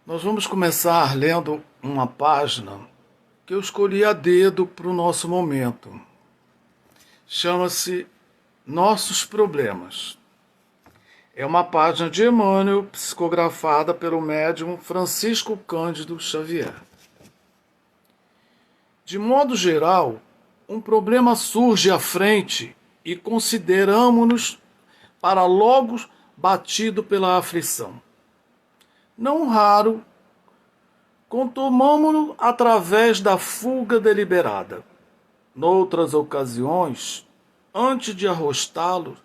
Nós vamos começar lendo uma página que eu escolhi a dedo para o nosso momento. Chama-se Nossos Problemas. É uma página de Emmanuel, psicografada pelo médium Francisco Cândido Xavier. De modo geral, um problema surge à frente e consideramo-nos para logo batido pela aflição. Não raro, contomamo-lo através da fuga deliberada. Noutras ocasiões, antes de arrostá-lo,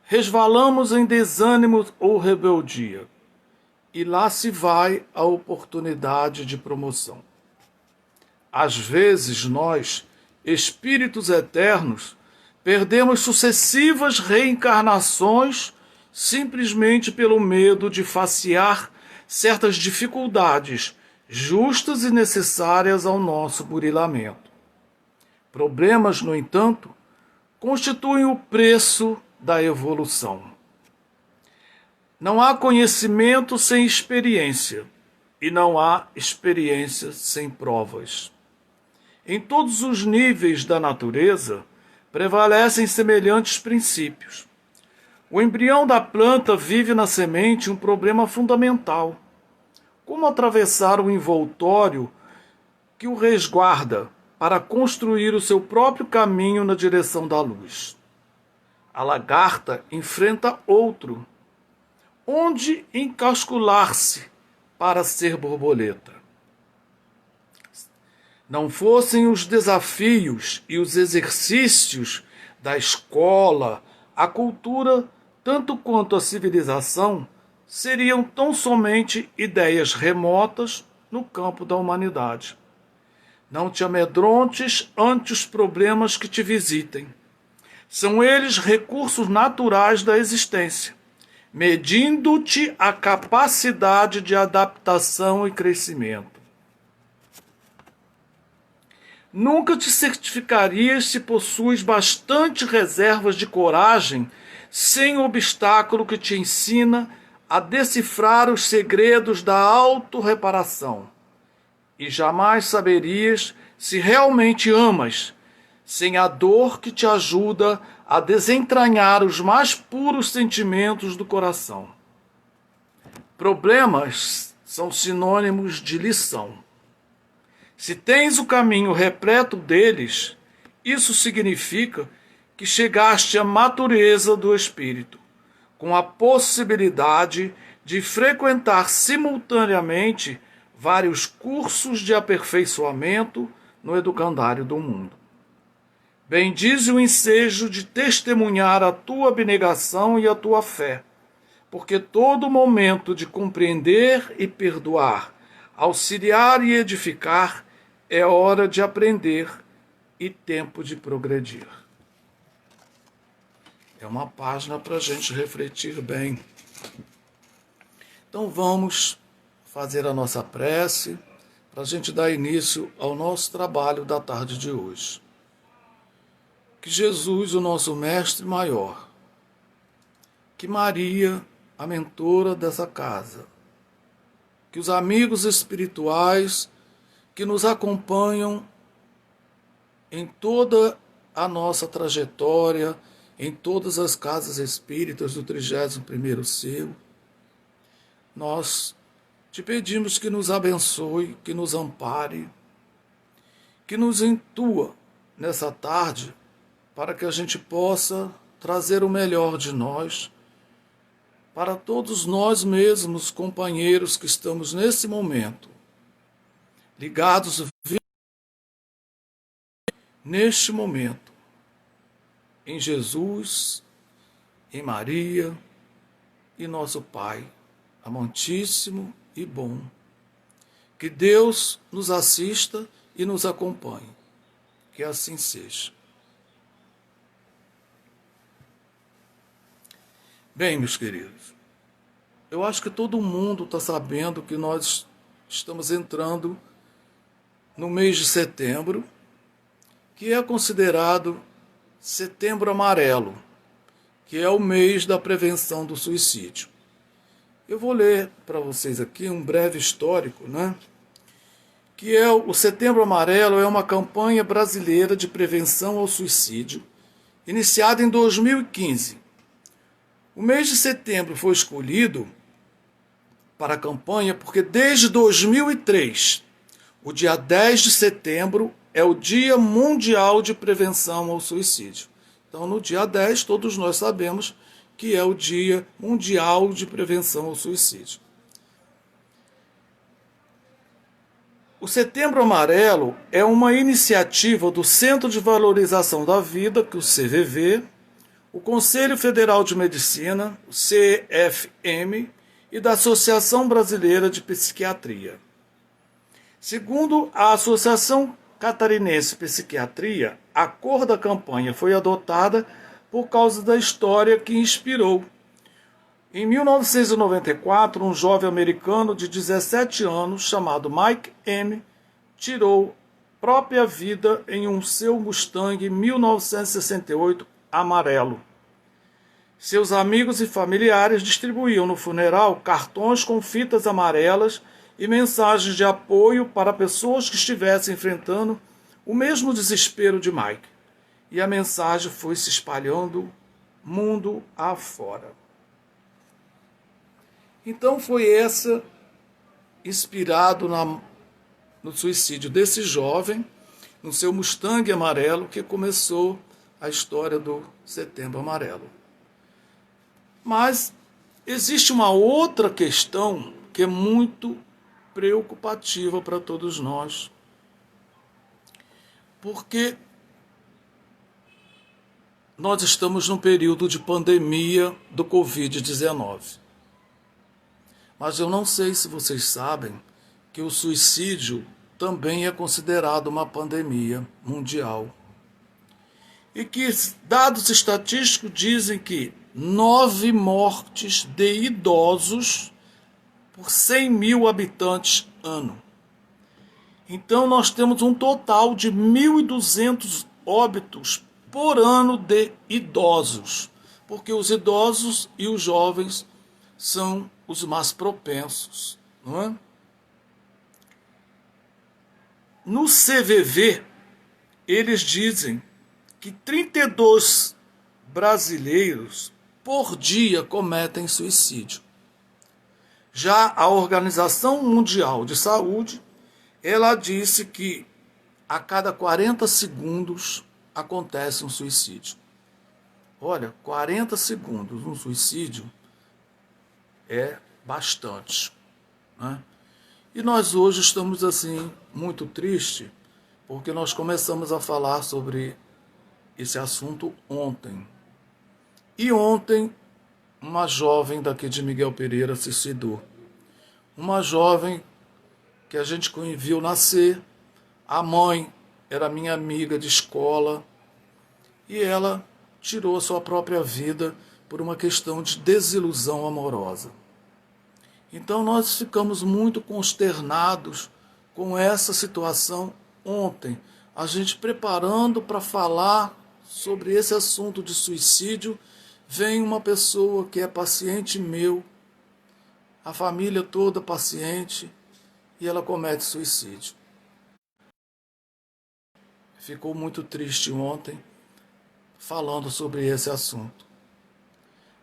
resvalamos em desânimo ou rebeldia, e lá se vai a oportunidade de promoção. Às vezes nós, espíritos eternos, perdemos sucessivas reencarnações simplesmente pelo medo de facear certas dificuldades justas e necessárias ao nosso burilamento. Problemas, no entanto, constituem o preço da evolução. Não há conhecimento sem experiência, e não há experiência sem provas. Em todos os níveis da natureza, prevalecem semelhantes princípios. O embrião da planta vive na semente um problema fundamental. Como atravessar o envoltório que o resguarda para construir o seu próprio caminho na direção da luz? A lagarta enfrenta outro. Onde encascular-se para ser borboleta? Não fossem os desafios e os exercícios da escola, a cultura, tanto quanto a civilização, seriam tão somente ideias remotas no campo da humanidade. Não te amedrontes ante os problemas que te visitem. São eles recursos naturais da existência, medindo-te a capacidade de adaptação e crescimento. Nunca te certificarias se possuis bastante reservas de coragem sem o obstáculo que te ensina a decifrar os segredos da autorreparação. E jamais saberias se realmente amas, sem a dor que te ajuda a desentranhar os mais puros sentimentos do coração. Problemas são sinônimos de lição. Se tens o caminho repleto deles, isso significa que chegaste à matureza do espírito, com a possibilidade de frequentar simultaneamente vários cursos de aperfeiçoamento no educandário do mundo. Bendize o ensejo de testemunhar a tua abnegação e a tua fé, porque todo momento de compreender e perdoar, auxiliar e edificar, é hora de aprender e tempo de progredir. É uma página para a gente refletir bem. Então vamos fazer a nossa prece para a gente dar início ao nosso trabalho da tarde de hoje. Que Jesus, o nosso Mestre Maior, que Maria, a mentora dessa casa, que os amigos espirituais que nos acompanham em toda a nossa trajetória, em todas as casas espíritas do 31º ciclo, nós te pedimos que nos abençoe, que nos ampare, que nos intua nessa tarde, para que a gente possa trazer o melhor de nós, para todos nós mesmos, companheiros que estamos nesse momento, ligados neste momento, em Jesus, em Maria e nosso Pai, amantíssimo e bom. Que Deus nos assista e nos acompanhe. Que assim seja. Bem, meus queridos, eu acho que todo mundo está sabendo que nós estamos entrando no mês de setembro, que é considerado Setembro Amarelo, que é o mês da prevenção do suicídio. Eu vou ler para vocês aqui um breve histórico, né? Que é o Setembro Amarelo é uma campanha brasileira de prevenção ao suicídio, iniciada em 2015. O mês de setembro foi escolhido para a campanha porque desde 2003, o dia 10 de setembro é o Dia Mundial de Prevenção ao Suicídio. Então, no dia 10, todos nós sabemos que é o Dia Mundial de Prevenção ao Suicídio. O Setembro Amarelo é uma iniciativa do Centro de Valorização da Vida, que é o CVV, o Conselho Federal de Medicina, o CFM, e da Associação Brasileira de Psiquiatria. Segundo a Associação Catarinense de Psiquiatria, a cor da campanha foi adotada por causa da história que inspirou. Em 1994, um jovem americano de 17 anos, chamado Mike M., tirou própria vida em um seu Mustang 1968 amarelo. Seus amigos e familiares distribuíam no funeral cartões com fitas amarelas e mensagens de apoio para pessoas que estivessem enfrentando o mesmo desespero de Mike. E a mensagem foi se espalhando mundo afora. Então foi essa, inspirado no suicídio desse jovem, no seu Mustang amarelo, que começou a história do Setembro Amarelo. Mas existe uma outra questão que é muito preocupativa para todos nós, porque nós estamos num período de pandemia do Covid-19. Mas eu não sei se vocês sabem que o suicídio também é considerado uma pandemia mundial. E que dados estatísticos dizem que 9 mortes de idosos por 100 mil habitantes ano. Então nós temos um total de 1.200 óbitos por ano de idosos, porque os idosos e os jovens são os mais propensos, não é? No CVV, eles dizem que 32 brasileiros por dia cometem suicídio. Já a Organização Mundial de Saúde, ela disse que a cada 40 segundos acontece um suicídio. Olha, 40 segundos um suicídio é bastante, né? E nós hoje estamos assim muito tristes, porque nós começamos a falar sobre esse assunto ontem. E ontem, uma jovem daqui de Miguel Pereira se suicidou. Uma jovem que a gente viu nascer, a mãe era minha amiga de escola, e ela tirou a sua própria vida por uma questão de desilusão amorosa. Então nós ficamos muito consternados com essa situação ontem, a gente preparando para falar sobre esse assunto de suicídio. Vem uma pessoa que é paciente meu, a família toda paciente, e ela comete suicídio. Ficou muito triste ontem falando sobre esse assunto.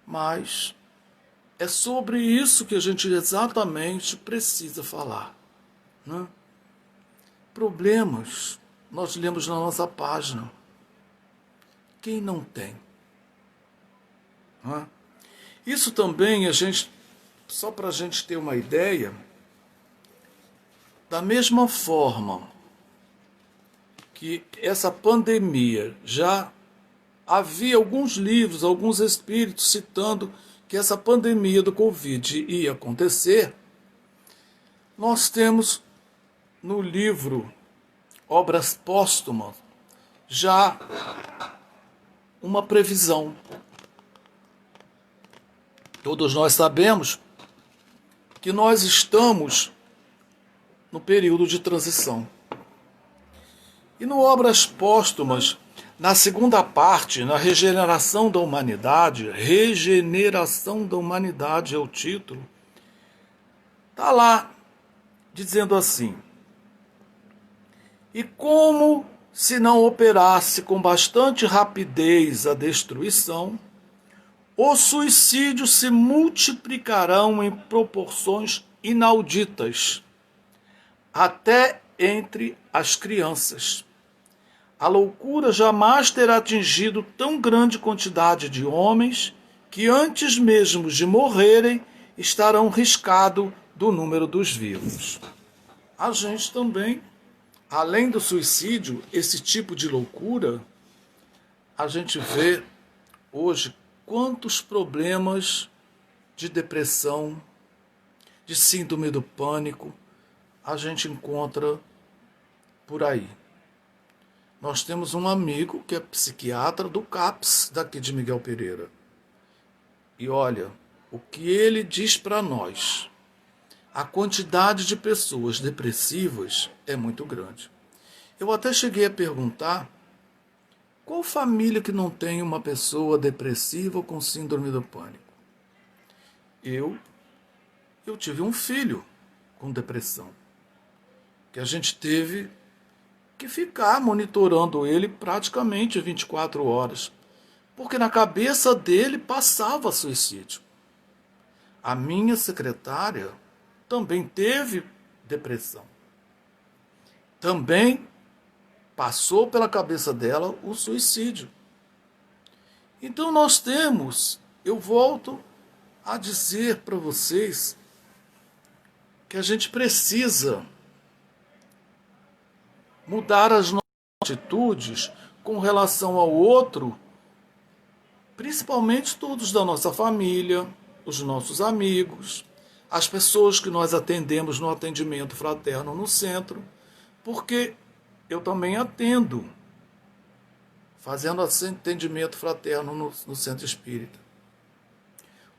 Mas é sobre isso que a gente exatamente precisa falar, né? Problemas, nós lemos na nossa página. Quem não tem? Né? Isso também, só para a gente ter uma ideia, da mesma forma que essa pandemia já havia alguns livros, alguns espíritos citando que essa pandemia do Covid ia acontecer, nós temos no livro Obras Póstumas já uma previsão. Todos nós sabemos que nós estamos no período de transição. E no Obras Póstumas, na segunda parte, na Regeneração da Humanidade é o título, Está lá dizendo assim: e como se não operasse com bastante rapidez a destruição, os suicídios se multiplicarão em proporções inauditas, até entre as crianças. A loucura jamais terá atingido tão grande quantidade de homens que antes mesmo de morrerem estarão riscados do número dos vivos. A gente também, além do suicídio, esse tipo de loucura, a gente vê hoje quantos problemas de depressão, de síndrome do pânico, a gente encontra por aí. Nós temos um amigo que é psiquiatra do CAPS, daqui de Miguel Pereira. E olha, o que ele diz para nós, a quantidade de pessoas depressivas é muito grande. Eu até cheguei a perguntar qual família que não tem uma pessoa depressiva ou com síndrome do pânico. Eu tive um filho com depressão, que a gente teve que ficar monitorando ele praticamente 24 horas, porque na cabeça dele passava suicídio. A minha secretária também teve depressão. Também passou pela cabeça dela o suicídio. Então nós temos, eu volto a dizer para vocês que a gente precisa mudar as nossas atitudes com relação ao outro, principalmente todos da nossa família, os nossos amigos, as pessoas que nós atendemos no atendimento fraterno no centro, porque eu também atendo, fazendo atendimento fraterno no centro espírita.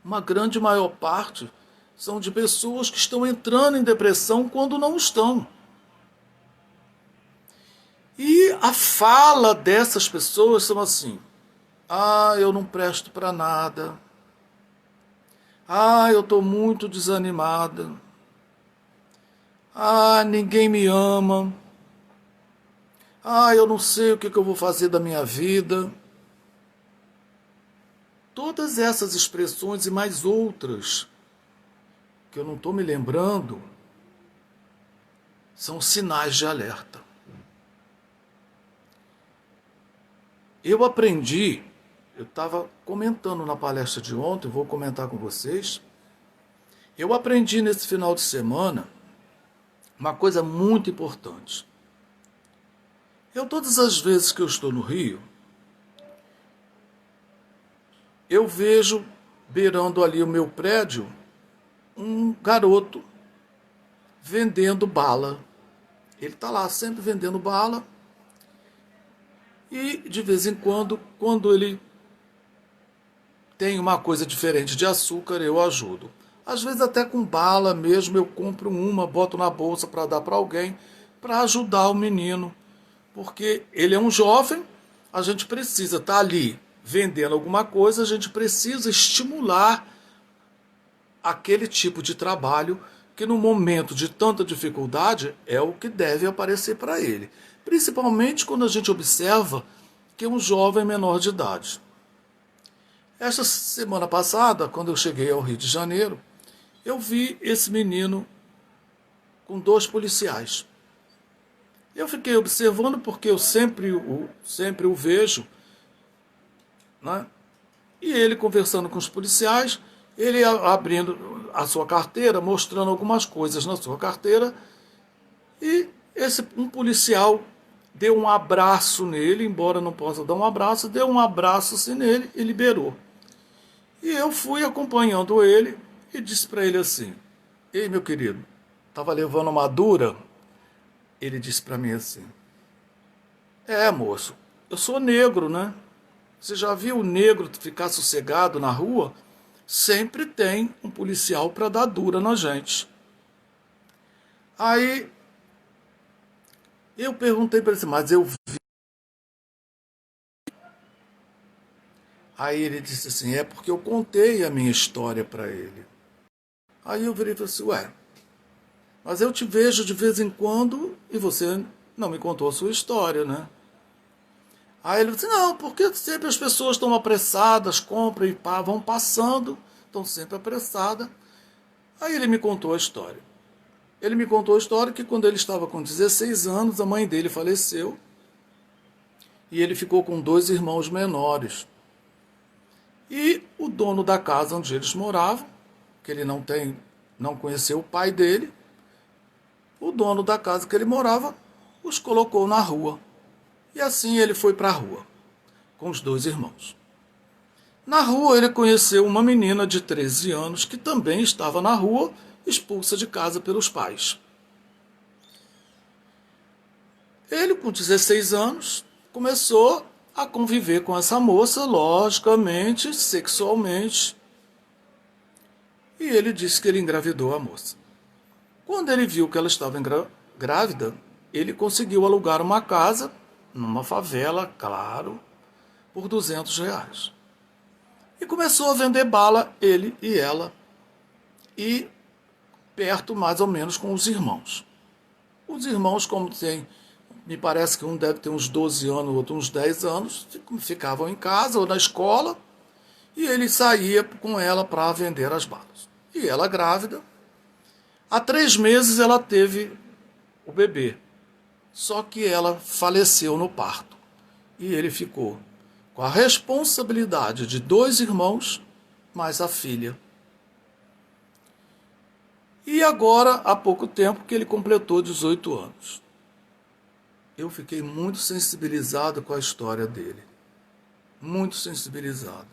Uma grande maior parte são de pessoas que estão entrando em depressão quando não estão. E a fala dessas pessoas são assim: ah, eu não presto para nada. Ah, eu estou muito desanimada. Ah, ninguém me ama. Ah, eu não sei o que eu vou fazer da minha vida. Todas essas expressões e mais outras, que eu não estou me lembrando, são sinais de alerta. Eu aprendi, eu estava comentando na palestra de ontem, vou comentar com vocês. Eu aprendi nesse final de semana uma coisa muito importante. Todas as vezes que eu estou no Rio, eu vejo, beirando ali o meu prédio, um garoto vendendo bala. Ele está lá sempre vendendo bala. E de vez em quando ele tem uma coisa diferente de açúcar, eu ajudo. Às vezes até com bala mesmo, eu compro uma, boto na bolsa para dar para alguém, para ajudar o menino. Porque ele é um jovem, a gente precisa estar ali vendendo alguma coisa, a gente precisa estimular aquele tipo de trabalho que no momento de tanta dificuldade é o que deve aparecer para ele. Principalmente quando a gente observa que é um jovem menor de idade. Esta semana passada, quando eu cheguei ao Rio de Janeiro, eu vi esse menino com 2 policiais. Eu fiquei observando porque eu sempre o vejo, né? E ele conversando com os policiais, ele abrindo a sua carteira, mostrando algumas coisas na sua carteira, e um policial deu um abraço nele, embora não possa dar um abraço, deu um abraço assim nele e liberou. E eu fui acompanhando ele e disse para ele assim: ei, meu querido, estava levando uma dura? Ele disse para mim assim: é, moço, eu sou negro, né? Você já viu o negro ficar sossegado na rua? Sempre tem um policial para dar dura na gente. Aí eu perguntei para ele assim, mas eu vi. Aí ele disse assim, é porque eu contei a minha história para ele. Aí eu virei e falei assim, ué, mas eu te vejo de vez em quando e você não me contou a sua história, né? Aí ele disse, não, porque sempre as pessoas estão apressadas, compram e pá, vão passando, estão sempre apressadas. Aí ele me contou a história. Ele me contou a história que quando ele estava com 16 anos, a mãe dele faleceu e ele ficou com dois irmãos menores. E o dono da casa onde eles moravam, que ele não conheceu o pai dele, o dono da casa que ele morava os colocou na rua. E assim ele foi para a rua, com os dois irmãos. Na rua ele conheceu uma menina de 13 anos que também estava na rua, expulsa de casa pelos pais. Ele, com 16 anos, começou a conviver com essa moça, logicamente, sexualmente, e ele disse que ele engravidou a moça. Quando ele viu que ela estava grávida, ele conseguiu alugar uma casa, numa favela, claro, por R$ 200. E começou a vender bala, ele e ela, e perto mais ou menos com os irmãos. Os irmãos, como tem, me parece que um deve ter uns 12 anos, o outro uns 10 anos, ficavam em casa ou na escola, e ele saía com ela para vender as balas. E ela grávida. Há 3 meses ela teve o bebê, só que ela faleceu no parto. E ele ficou com a responsabilidade de 2 irmãos, mais a filha. E agora, há pouco tempo, que ele completou 18 anos. Eu fiquei muito sensibilizado com a história dele. Muito sensibilizado.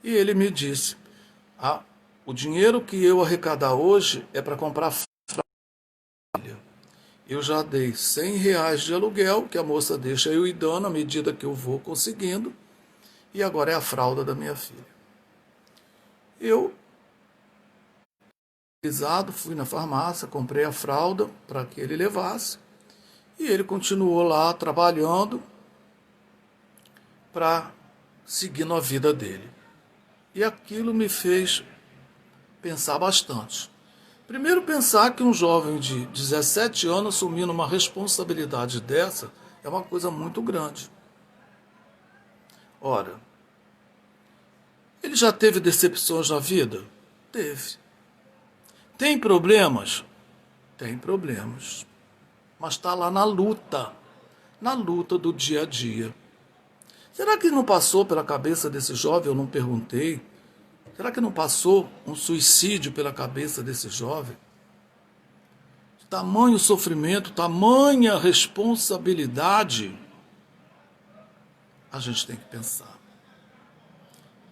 E ele me disse, o dinheiro que eu arrecadar hoje é para comprar fralda. Eu já dei R$ 100 de aluguel, que a moça deixa eu ir dando à medida que eu vou conseguindo, e agora é a fralda da minha filha. Eu, fui na farmácia, comprei a fralda para que ele levasse, e ele continuou lá trabalhando para seguir a vida dele. E aquilo me fez pensar bastante. Primeiro, pensar que um jovem de 17 anos assumindo uma responsabilidade dessa é uma coisa muito grande. Ora, ele já teve decepções na vida? Teve. Tem problemas? Tem problemas. Mas está lá na luta do dia a dia. Será que não passou pela cabeça desse jovem? Eu não perguntei. Será que não passou um suicídio pela cabeça desse jovem? Tamanho sofrimento, tamanha responsabilidade, a gente tem que pensar.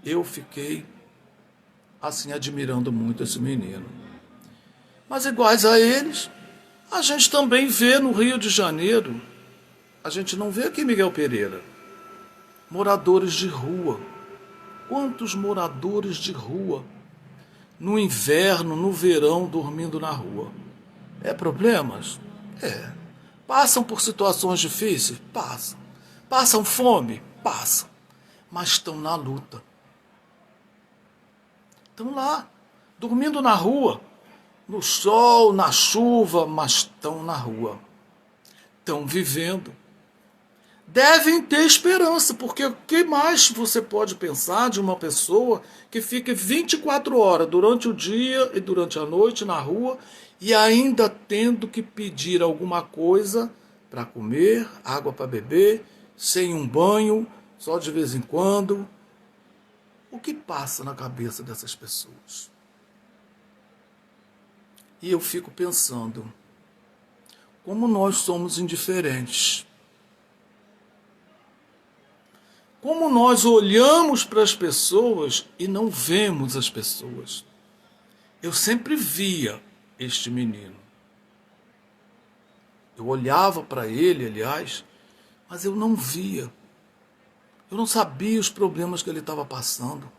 Eu fiquei assim admirando muito esse menino. Mas iguais a eles, a gente também vê no Rio de Janeiro, a gente não vê aqui em Miguel Pereira, moradores de rua. Quantos moradores de rua, no inverno, no verão, dormindo na rua? É problemas? É. Passam por situações difíceis? Passam. Passam fome? Passam. Mas estão na luta. Estão lá, dormindo na rua, no sol, na chuva, mas estão na rua. Estão vivendo. Devem ter esperança, porque o que mais você pode pensar de uma pessoa que fica 24 horas durante o dia e durante a noite na rua e ainda tendo que pedir alguma coisa para comer, água para beber, sem um banho, só de vez em quando? O que passa na cabeça dessas pessoas? E eu fico pensando, como nós somos indiferentes. Como nós olhamos para as pessoas e não vemos as pessoas. Eu sempre via este menino. Eu olhava para ele, aliás, mas eu não via. Eu não sabia os problemas que ele estava passando.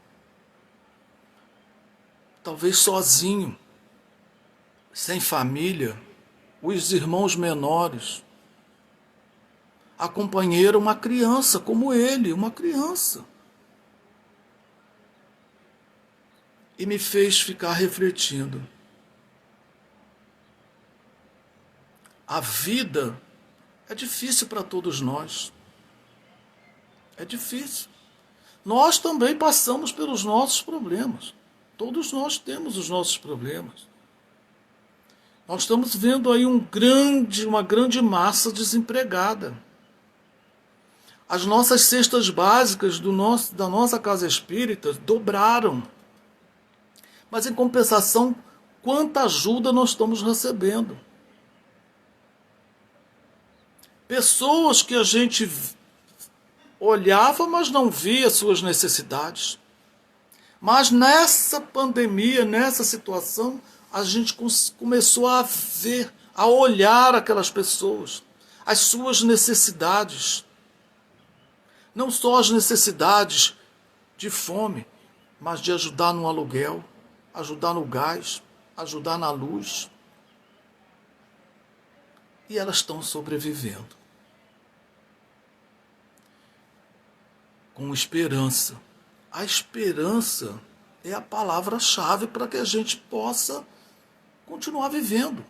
Talvez sozinho, sem família, os irmãos menores. A companheira, uma criança como ele, uma criança. E me fez ficar refletindo. A vida é difícil para todos nós. É difícil. Nós também passamos pelos nossos problemas. Todos nós temos os nossos problemas. Nós estamos vendo aí uma grande massa desempregada. As nossas cestas básicas da nossa casa espírita dobraram. Mas em compensação, quanta ajuda nós estamos recebendo. Pessoas que a gente olhava, mas não via suas necessidades. Mas nessa pandemia, nessa situação, a gente começou a ver, a olhar aquelas pessoas, as suas necessidades. Não só as necessidades de fome, mas de ajudar no aluguel, ajudar no gás, ajudar na luz. E elas estão sobrevivendo. Com esperança. A esperança é a palavra-chave para que a gente possa continuar vivendo.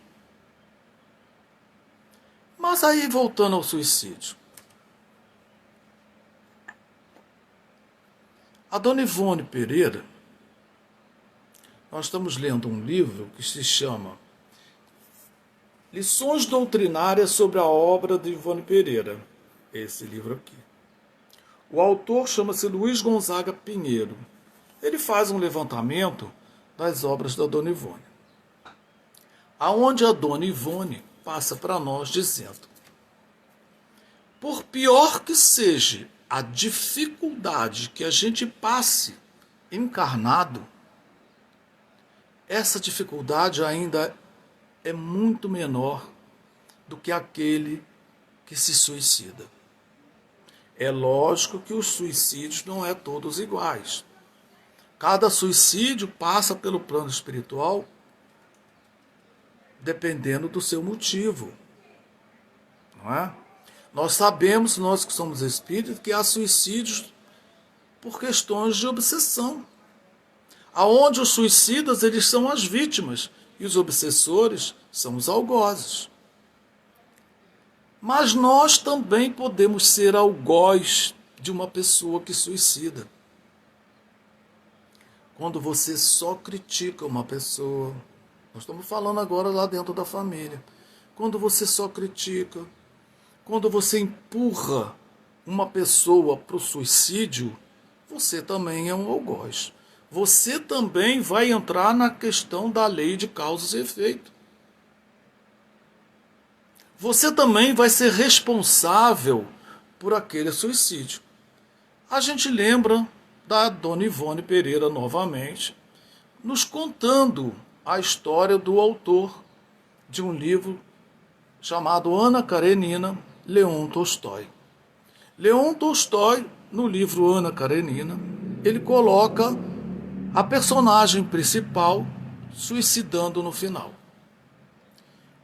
Mas aí, voltando ao suicídio. A dona Ivone Pereira, nós estamos lendo um livro que se chama Lições Doutrinárias sobre a obra de Ivone Pereira. Esse livro aqui. O autor chama-se Luiz Gonzaga Pinheiro. Ele faz um levantamento das obras da dona Ivone. Aonde a dona Ivone passa para nós dizendo: por pior que seja a dificuldade que a gente passe encarnado, essa dificuldade ainda é muito menor do que aquele que se suicida. É lógico que os suicídios não é todos iguais. Cada suicídio passa pelo plano espiritual dependendo do seu motivo. Não é? Nós sabemos, nós que somos espíritos, que há suicídios por questões de obsessão. Aonde os suicidas, eles são as vítimas e os obsessores são os algozes. Mas nós também podemos ser algoz de uma pessoa que suicida. Quando você só critica uma pessoa, nós estamos falando agora lá dentro da família, quando você só critica, quando você empurra uma pessoa para o suicídio, você também é um algoz. Você também vai entrar na questão da lei de causas e efeitos. Você também vai ser responsável por aquele suicídio. A gente lembra da dona Ivone Pereira novamente, nos contando a história do autor de um livro chamado Ana Karenina, Leon Tolstói. Leon Tolstói, no livro Ana Karenina, ele coloca a personagem principal suicidando no final.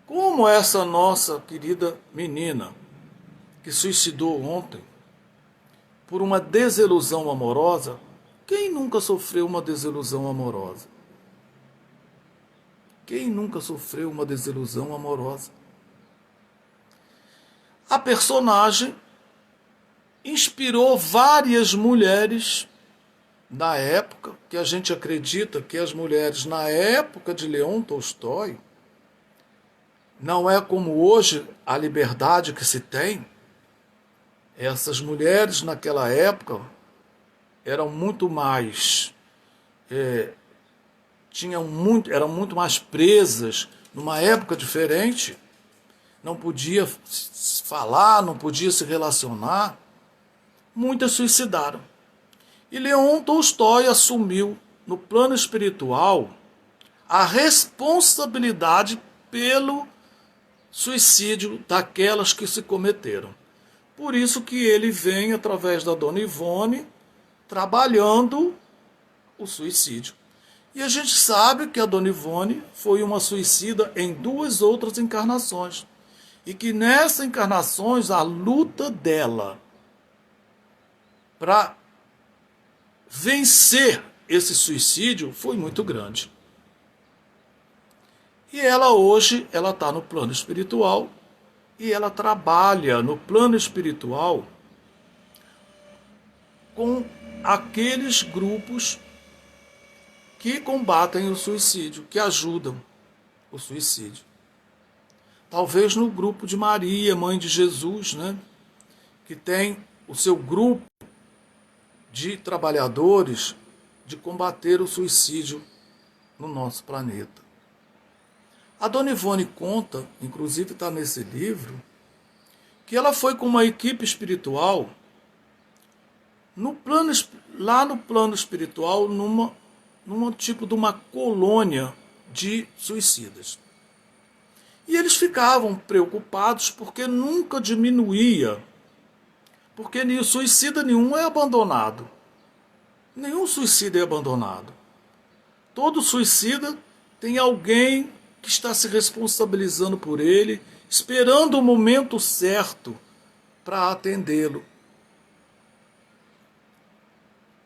Como essa nossa querida menina que suicidou ontem por uma desilusão amorosa, quem nunca sofreu uma desilusão amorosa? Quem nunca sofreu uma desilusão amorosa? A personagem inspirou várias mulheres na época, que a gente acredita que as mulheres na época de Leon Tolstói, não é como hoje a liberdade que se tem. Essas mulheres naquela época eram muito mais, eram muito mais presas, numa época diferente, não podia falar, não podia se relacionar, muitas suicidaram. E Leon Tolstói assumiu, no plano espiritual, a responsabilidade pelo suicídio daquelas que se cometeram. Por isso que ele vem, através da dona Ivone, trabalhando o suicídio. E a gente sabe que a dona Ivone foi uma suicida em 2 outras encarnações. E que nessas encarnações a luta dela para vencer esse suicídio foi muito grande. E ela hoje, ela está no plano espiritual, e ela trabalha no plano espiritual com aqueles grupos que combatem o suicídio, que ajudam o suicídio. Talvez no grupo de Maria, mãe de Jesus, né, que tem o seu grupo de trabalhadores de combater o suicídio no nosso planeta. A Dona Ivone conta, inclusive está nesse livro, que ela foi com uma equipe espiritual lá no plano espiritual, numa tipo de uma colônia de suicidas. E eles ficavam preocupados porque nunca diminuía, porque suicida nenhum é abandonado. Nenhum suicida é abandonado. Todo suicida tem alguém que está se responsabilizando por ele, esperando o momento certo para atendê-lo.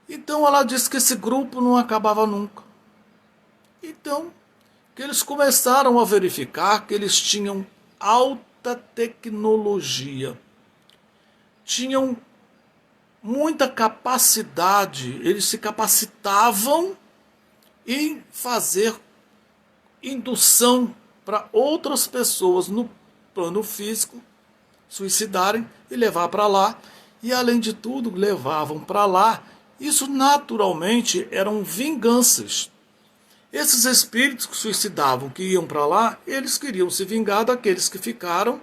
Então ela disse que esse grupo não acabava nunca. Então, que eles começaram a verificar que eles tinham alta tecnologia, tinham muita capacidade, eles se capacitavam em fazer indução para outras pessoas no plano físico suicidarem e levar para lá. E além de tudo, levavam para lá. Isso naturalmente eram vinganças. Esses espíritos que suicidavam, que iam para lá, eles queriam se vingar daqueles que ficaram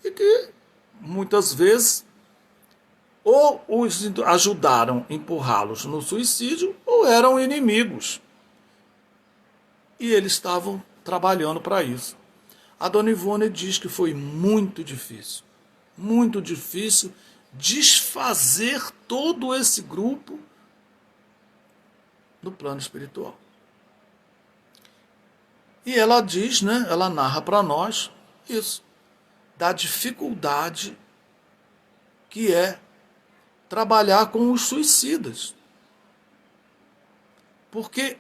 e que muitas vezes ou os ajudaram a empurrá-los no suicídio ou eram inimigos. E eles estavam trabalhando para isso. A Dona Ivone diz que foi muito difícil desfazer todo esse grupo no plano espiritual. E ela diz, né, ela narra para nós isso, da dificuldade que é trabalhar com os suicidas. Porque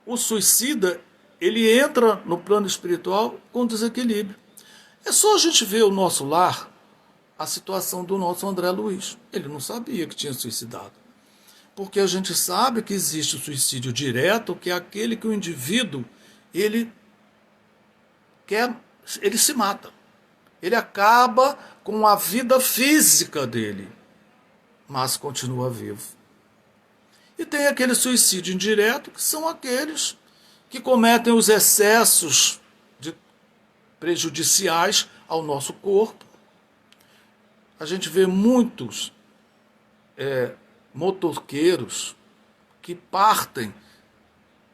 o suicida, ele entra no plano espiritual com desequilíbrio. É só a gente ver o nosso lar, a situação do nosso André Luiz. Ele não sabia que tinha suicidado. Porque a gente sabe que existe o suicídio direto, que é aquele que o indivíduo, ele se mata. Ele acaba com a vida física dele, mas continua vivo. E tem aquele suicídio indireto, que são aqueles que cometem os excessos prejudiciais ao nosso corpo. A gente vê muitos motoqueiros que partem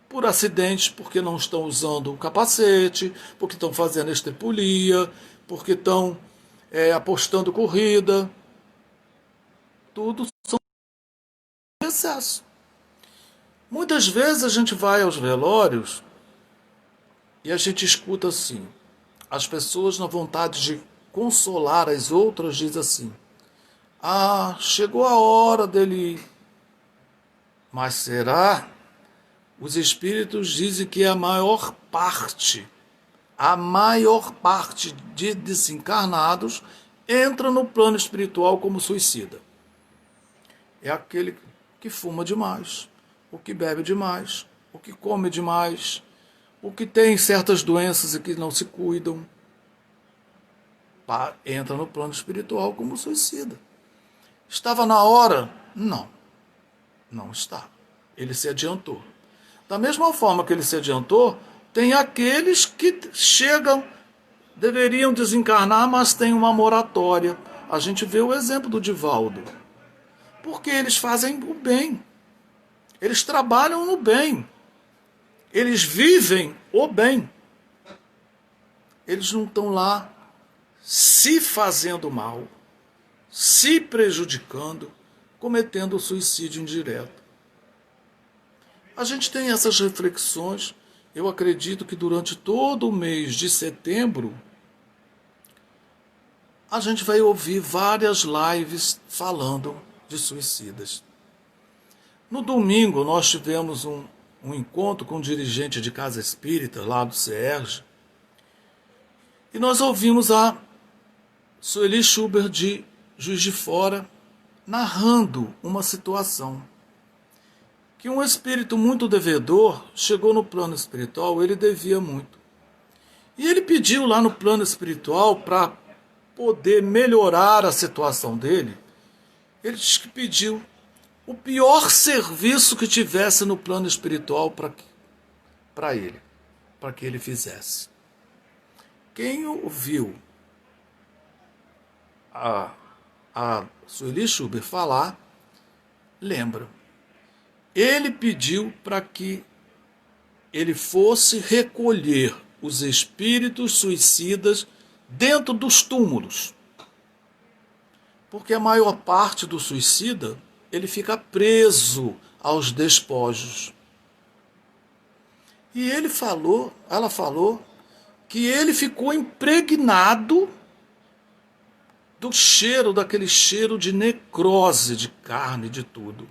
por acidentes, porque não estão usando o capacete, porque estão fazendo estripulia, porque estão apostando corrida. Tudo são excesso. Muitas vezes a gente vai aos velórios e a gente escuta assim, as pessoas na vontade de consolar as outras dizem assim, chegou a hora dele ir. Mas será? Os espíritos dizem que a maior parte de desencarnados entra no plano espiritual como suicida. É aquele que fuma demais, o que bebe demais, o que come demais, o que tem certas doenças e que não se cuidam. Entra no plano espiritual como suicida. Estava na hora? Não está. Ele se adiantou. Da mesma forma que ele se adiantou, tem aqueles que deveriam desencarnar, mas tem uma moratória. A gente vê o exemplo do Divaldo. Porque eles fazem o bem. Eles trabalham no bem. Eles vivem o bem. Eles não estão lá se fazendo mal, se prejudicando, cometendo suicídio indireto. A gente tem essas reflexões. Eu acredito que durante todo o mês de setembro a gente vai ouvir várias lives falando de suicidas. No domingo nós tivemos um encontro com um dirigente de casa espírita lá do CERJ e nós ouvimos a Sueli Schubert de Juiz de Fora, narrando uma situação que um espírito muito devedor chegou no plano espiritual, ele devia muito. E ele pediu lá no plano espiritual para poder melhorar a situação dele. Ele disse que pediu o pior serviço que tivesse no plano espiritual para ele, para que ele fizesse. Quem ouviu a Sueli Schubert falar, lembra. Ele pediu para que ele fosse recolher os espíritos suicidas dentro dos túmulos. Porque a maior parte do suicida, ele fica preso aos despojos. E ela falou, que ele ficou impregnado do cheiro, daquele cheiro de necrose, de carne, de tudo.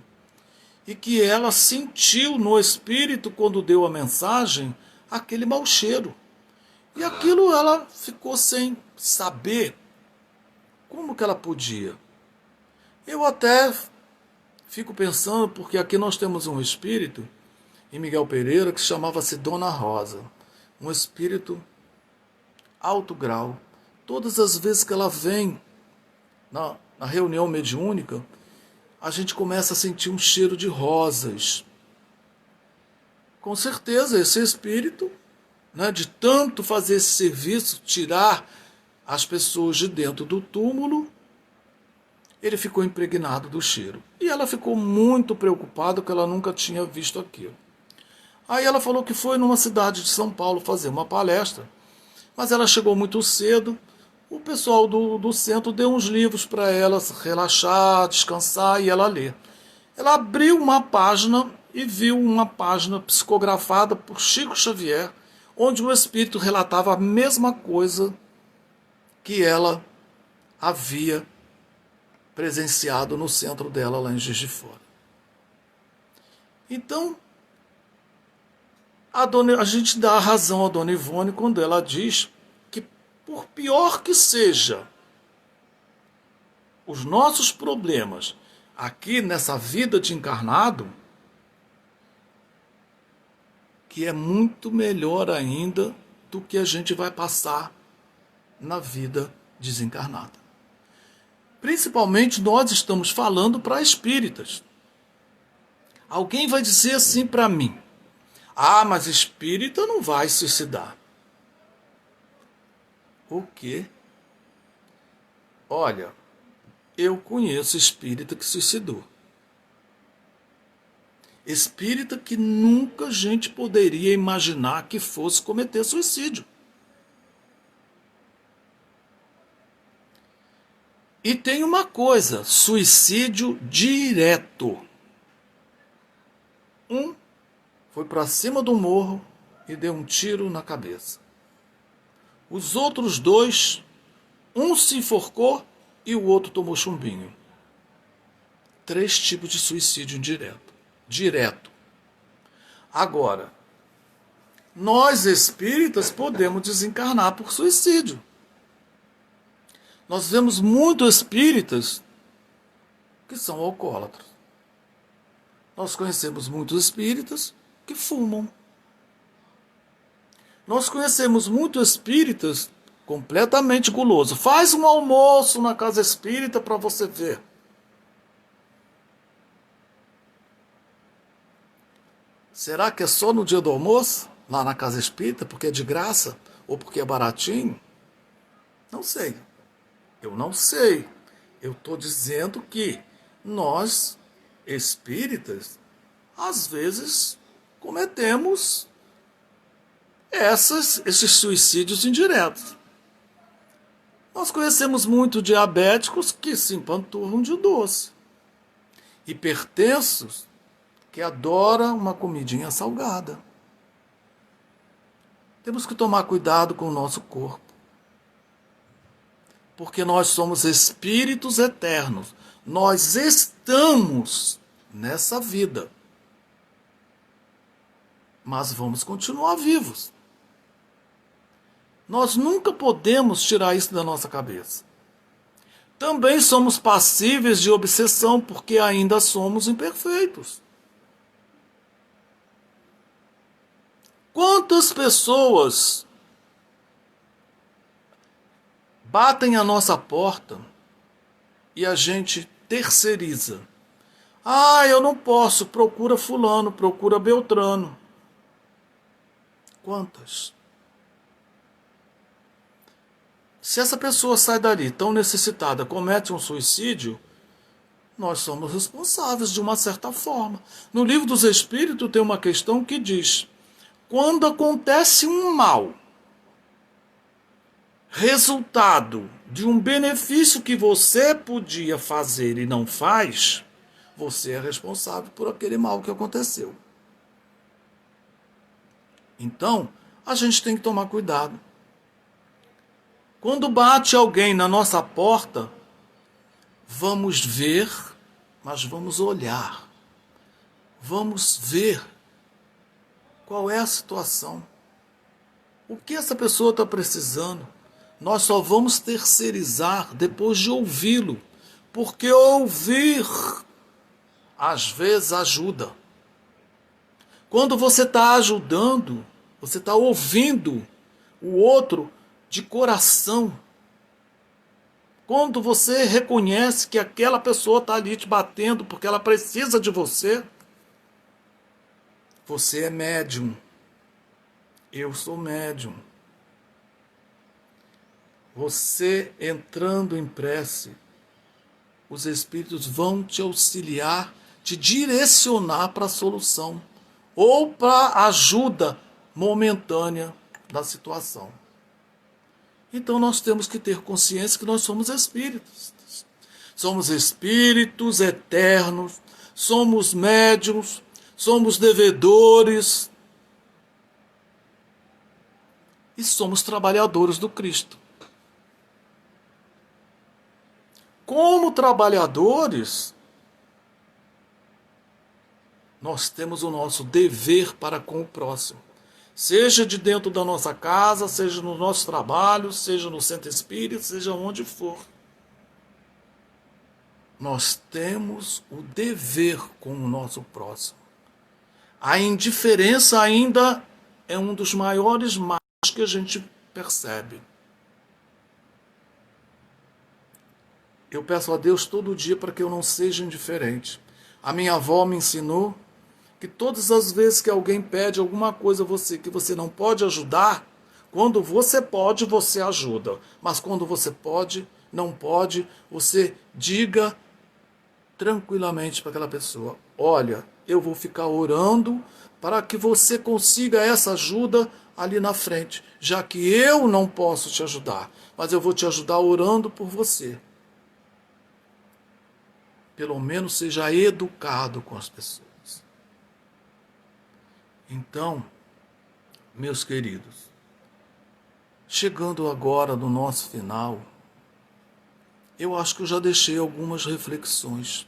E que ela sentiu no espírito, quando deu a mensagem, aquele mau cheiro. E aquilo ela ficou sem saber como que ela podia. Eu até fico pensando, porque aqui nós temos um espírito, em Miguel Pereira, que chamava-se Dona Rosa. Um espírito alto grau. Todas as vezes que ela vem na reunião mediúnica, a gente começa a sentir um cheiro de rosas. Com certeza, esse espírito, né, de tanto fazer esse serviço, tirar as pessoas de dentro do túmulo, ele ficou impregnado do cheiro. E ela ficou muito preocupada, porque ela nunca tinha visto aquilo. Aí ela falou que foi numa cidade de São Paulo fazer uma palestra, mas ela chegou muito cedo. O pessoal do centro deu uns livros para ela relaxar, descansar, e ela lê. Ela abriu uma página e viu uma página psicografada por Chico Xavier, onde o espírito relatava a mesma coisa que ela havia presenciado no centro dela, lá em Juiz de Fora. Então, a gente dá a razão à Dona Ivone quando ela diz que, por pior que seja os nossos problemas aqui nessa vida de encarnado, que é muito melhor ainda do que a gente vai passar na vida desencarnada. Principalmente nós estamos falando para espíritas. Alguém vai dizer assim para mim: ah, mas espírita não vai suicidar. O quê? Olha, eu conheço espírita que suicidou. Espírita que nunca a gente poderia imaginar que fosse cometer suicídio. E tem uma coisa: suicídio direto. Um foi para cima do morro e deu um tiro na cabeça. Os outros dois, um se enforcou e o outro tomou chumbinho. 3 tipos de suicídio indireto. Direto. Agora, nós espíritas podemos desencarnar por suicídio. Nós vemos muitos espíritas que são alcoólatras. Nós conhecemos muitos espíritas que fumam. Nós conhecemos muitos espíritas completamente gulosos. Faz um almoço na casa espírita para você ver. Será que é só no dia do almoço, lá na casa espírita, porque é de graça ou porque é baratinho? Não sei. Eu não sei. Eu estou dizendo que nós, espíritas, às vezes cometemos esses suicídios indiretos. Nós conhecemos muito diabéticos que se empanturram de doce. Hipertensos que adoram uma comidinha salgada. Temos que tomar cuidado com o nosso corpo. Porque nós somos espíritos eternos. Nós estamos nessa vida. Mas vamos continuar vivos. Nós nunca podemos tirar isso da nossa cabeça. também somos passíveis de obsessão, porque ainda somos imperfeitos. Quantas pessoas batem a nossa porta e a gente terceiriza? Ah, eu não posso, procura fulano, procura Beltrano. Quantas? Se essa pessoa sai dali tão necessitada, comete um suicídio, nós somos responsáveis de uma certa forma. No Livro dos Espíritos tem uma questão que diz: quando acontece um mal, resultado de um benefício que você podia fazer e não faz, você é responsável por aquele mal que aconteceu. Então, a gente tem que tomar cuidado. Quando bate alguém na nossa porta, vamos ver, mas vamos olhar. Vamos ver qual é a situação. O que essa pessoa está precisando? Nós só vamos terceirizar depois de ouvi-lo. Porque ouvir, às vezes, ajuda. Quando você está ajudando, você está ouvindo o outro de coração. Quando você reconhece que aquela pessoa está ali te batendo porque ela precisa de você, você é médium. Eu sou médium. Você entrando em prece, os espíritos vão te auxiliar, te direcionar para a solução ou para a ajuda momentânea da situação. Então nós temos que ter consciência que nós somos espíritos. Somos espíritos eternos, somos médiuns, somos devedores e somos trabalhadores do Cristo. Como trabalhadores, nós temos o nosso dever para com o próximo. Seja de dentro da nossa casa, seja no nosso trabalho, seja no centro espírita, seja onde for. Nós temos o dever com o nosso próximo. A indiferença ainda é um dos maiores males que a gente percebe. Eu peço a Deus todo dia para que eu não seja indiferente. A minha avó me ensinou que todas as vezes que alguém pede alguma coisa a você que você não pode ajudar, quando você pode, você ajuda. Mas quando você pode, não pode, você diga tranquilamente para aquela pessoa: olha, eu vou ficar orando para que você consiga essa ajuda ali na frente, já que eu não posso te ajudar, mas eu vou te ajudar orando por você. Pelo menos seja educado com as pessoas. Então, meus queridos, chegando agora no nosso final, eu acho que eu já deixei algumas reflexões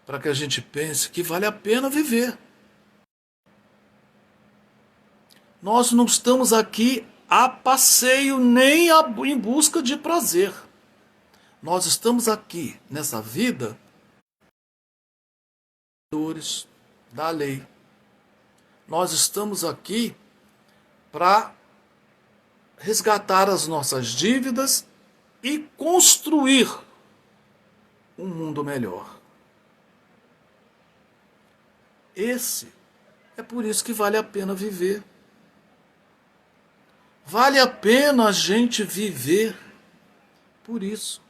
para que a gente pense que vale a pena viver. Nós não estamos aqui a passeio nem em busca de prazer. Nós estamos aqui nessa vida da lei. Nós estamos aqui para resgatar as nossas dívidas e construir um mundo melhor. É por isso que vale a pena viver. Vale a pena a gente viver por isso.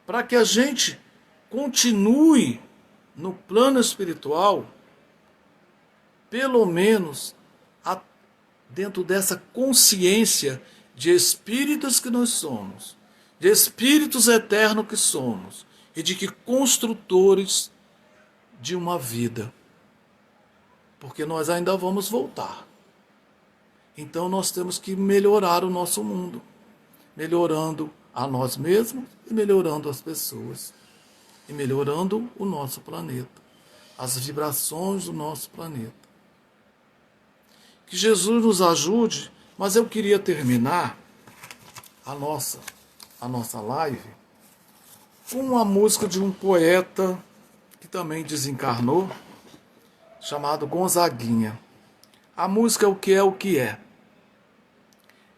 Para que a gente continue no plano espiritual, pelo menos dentro dessa consciência de espíritos que nós somos, de espíritos eternos que somos, e de que construtores de uma vida. Porque nós ainda vamos voltar. Então nós temos que melhorar o nosso mundo, melhorando a nós mesmos e melhorando as pessoas, e melhorando o nosso planeta, as vibrações do nosso planeta. Que Jesus nos ajude, mas eu queria terminar a nossa a nossa live com uma música de um poeta que também desencarnou, chamado Gonzaguinha. A música é o que é o que é.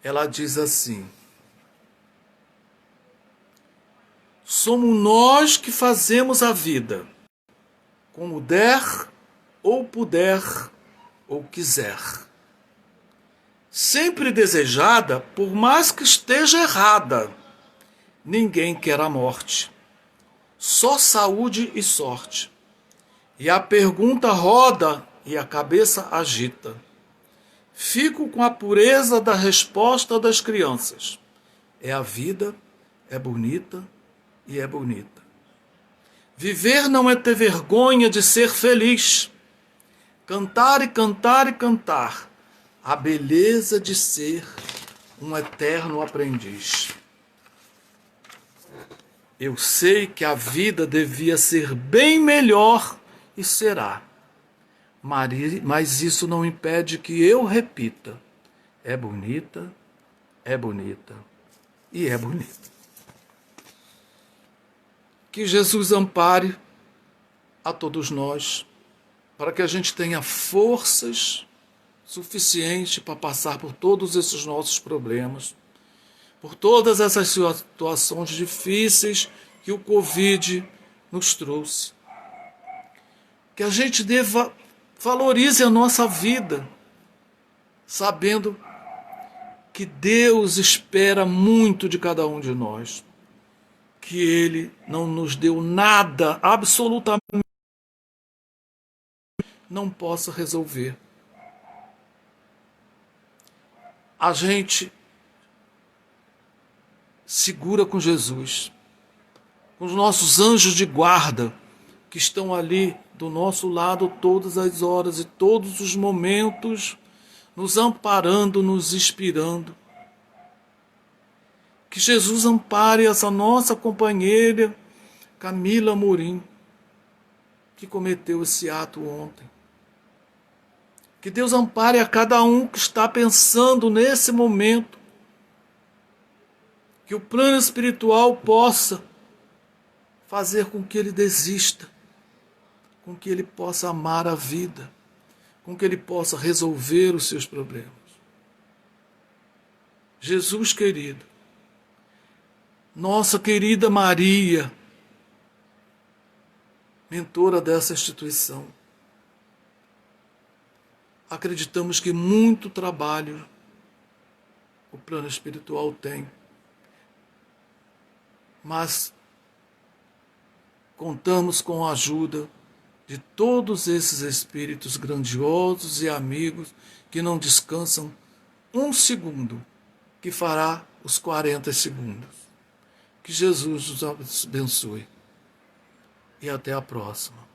Ela diz assim: somos nós que fazemos a vida, como der, ou puder, ou quiser. Sempre desejada, por mais que esteja errada. Ninguém quer a morte, só saúde e sorte. E a pergunta roda e a cabeça agita. Fico com a pureza da resposta das crianças. É a vida, é bonita e é bonita. Viver não é ter vergonha de ser feliz. Cantar e cantar e cantar. A beleza de ser um eterno aprendiz. Eu sei que a vida devia ser bem melhor e será. Mas isso não impede que eu repita. É bonita e é bonita. Que Jesus ampare a todos nós, para que a gente tenha forças suficientes para passar por todos esses nossos problemas, por todas essas situações difíceis que o Covid nos trouxe. Que a gente valorize a nossa vida, sabendo que Deus espera muito de cada um de nós, que Ele não nos deu nada, absolutamente não possa resolver. A gente segura com Jesus, com os nossos anjos de guarda, que estão ali do nosso lado todas as horas e todos os momentos, nos amparando, nos inspirando. Que Jesus ampare essa nossa companheira, Camila Amorim, que cometeu esse ato ontem. Que Deus ampare a cada um que está pensando nesse momento, que o plano espiritual possa fazer com que ele desista, com que ele possa amar a vida, com que ele possa resolver os seus problemas. Jesus querido, nossa querida Maria, mentora dessa instituição, acreditamos que muito trabalho o plano espiritual tem, mas contamos com a ajuda de todos esses espíritos grandiosos e amigos que não descansam um segundo, que fará os 40 segundos. Que Jesus nos abençoe. E até a próxima.